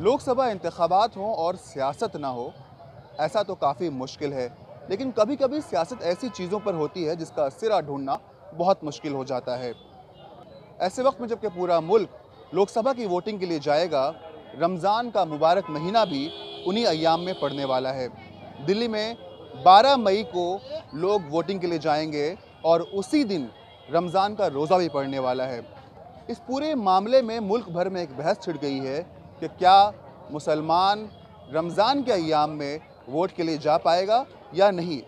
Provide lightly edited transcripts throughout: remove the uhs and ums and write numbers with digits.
लोकसभा इंतखाबात हों और सियासत ना हो, ऐसा तो काफ़ी मुश्किल है। लेकिन कभी कभी सियासत ऐसी चीज़ों पर होती है जिसका सिरा ढूंढना बहुत मुश्किल हो जाता है। ऐसे वक्त में जबकि पूरा मुल्क लोकसभा की वोटिंग के लिए जाएगा, रमज़ान का मुबारक महीना भी उन्हीं अय्याम में पड़ने वाला है। दिल्ली में 12 मई को लोग वोटिंग के लिए जाएंगे और उसी दिन रमज़ान का रोज़ा भी पड़ने वाला है। इस पूरे मामले में मुल्क भर में एक बहस छिड़ गई है कि क्या मुसलमान रमज़ान के अय्याम में वोट के लिए जा पाएगा या नहीं।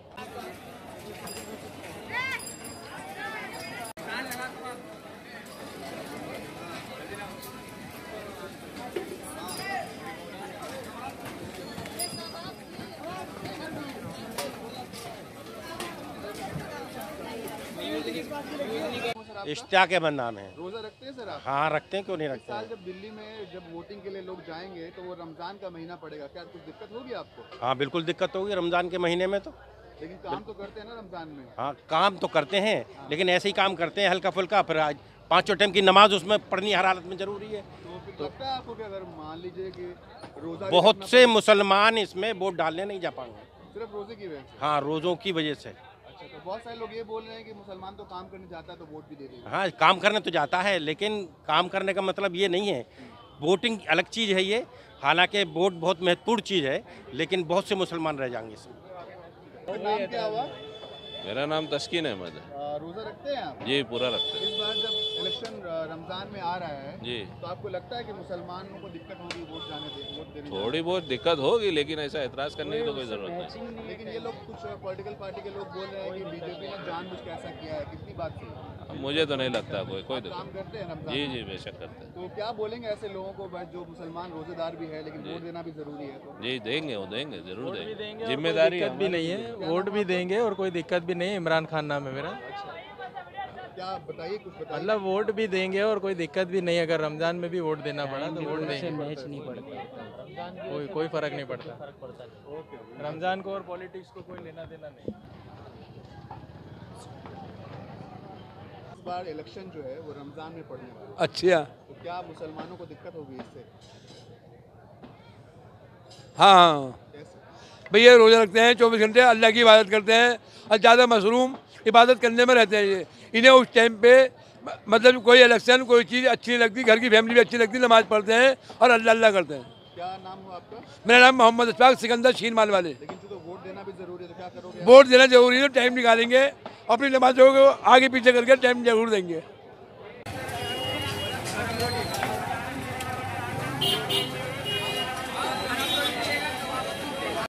इश्तियाक अहमद नाम है। रोज़ा रखते हैं सर आप? हाँ रखते हैं, क्यों नहीं रखते साल हैं। जब दिल्ली में जब वोटिंग के लिए लोग जाएंगे तो वो रमज़ान का महीना पड़ेगा, क्या कुछ दिक्कत होगी आपको? हाँ बिल्कुल दिक्कत होगी रमज़ान के महीने में तो। लेकिन काम तो करते हैं ना रमज़ान में। हाँ काम तो करते हैं, लेकिन ऐसे ही काम करते हैं हल्का फुल्का। फिर आज 5 टाइम की नमाज उसमें पढ़नी हर हालत में ज़रूरी है। तो फिर लगता है आपको कि अगर मान लीजिए कि रोज़ा बहुत से मुसलमान इसमें वोट डालने नहीं जा पाएंगे, सिर्फ रोज़े की वजह से? हाँ रोज़ों की वजह से। अच्छा, तो बहुत सारे लोग ये बोल रहे हैं कि मुसलमान तो काम करने जाता है तो वोट भी दे देगा। हाँ काम करने तो जाता है, लेकिन काम करने का मतलब ये नहीं है। वोटिंग अलग चीज़ है ये, हालांकि वोट बहुत महत्वपूर्ण चीज़ है, लेकिन बहुत से मुसलमान रह जाएंगे इसमें। नाम क्या हुआ? मेरा नाम तस्कीन अहमद है। रोज़ा रखते हैं आप? जी पूरा रखते हैं। इस बार जब इलेक्शन रमज़ान में आ रहा है जी तो आपको लगता है कि मुसलमानों को दिक्कत होगी वोट देने में? थोड़ी बहुत दिक्कत होगी, लेकिन ऐसा एतराज़ करने की तो कोई ज़रूरत नहीं। लेकिन ये लोग कुछ पॉलिटिकल पार्टी के लोग बोल रहे हैं कि बीजेपी ने जानबूझ के ऐसा किया है, कितनी बात सही है? मुझे तो नहीं लगता कोई काम दिक्कत। करते हैं रमज़ान जी में? जी बेशक करते हैं। तो क्या बोलेंगे ऐसे लोगों को भाई जो मुसलमान रोजेदार भी है लेकिन वोट देना भी जरूरी है? तो जी देंगे, वो देंगे, जरूर देंगे। जिम्मेदारी जिम्मेदारी दिक्कत भी नहीं है, वोट भी देंगे और कोई दिक्कत भी नहीं है। इमरान खान नाम है मेरा। क्या बताइए, कुछ बताइए। मतलब वोट भी देंगे और कोई दिक्कत भी नहीं है। अगर रमजान में भी वोट देना पड़ा तो वोट देंगे। मैच नहीं पड़ता, कोई फर्क नहीं पड़ता। रमजान को और पॉलिटिक्स को कोई लेना देना नहीं। इस बार इलेक्शन जो है वो रमजान में पड़ने वाला है, अच्छा तो क्या मुसलमानों को दिक्कत होगी इससे? हाँ कैसे? भैया रोज़ा रखते हैं, 24 घंटे अल्लाह की इबादत करते हैं और ज़्यादा मसरूम इबादत करने में रहते हैं। ये इन्हें उस टाइम पे मतलब कोई इलेक्शन कोई चीज़ अच्छी नहीं लगती, घर की फैमिली भी अच्छी लगती, नमाज पढ़ते हैं और अल्लाह अल्लाह करते हैं। क्या नाम हुआ आपका? मेरा नाम मोहम्मद इशफाक सिकंदर शीन माल वाले। लेकिन चूंकि वोट देना भी जरूरी है तो क्या करोगे? वोट देना जरूरी है, टाइम निकालेंगे, अपनी नमाजों को आगे पीछे करके टाइम जरूर देंगे।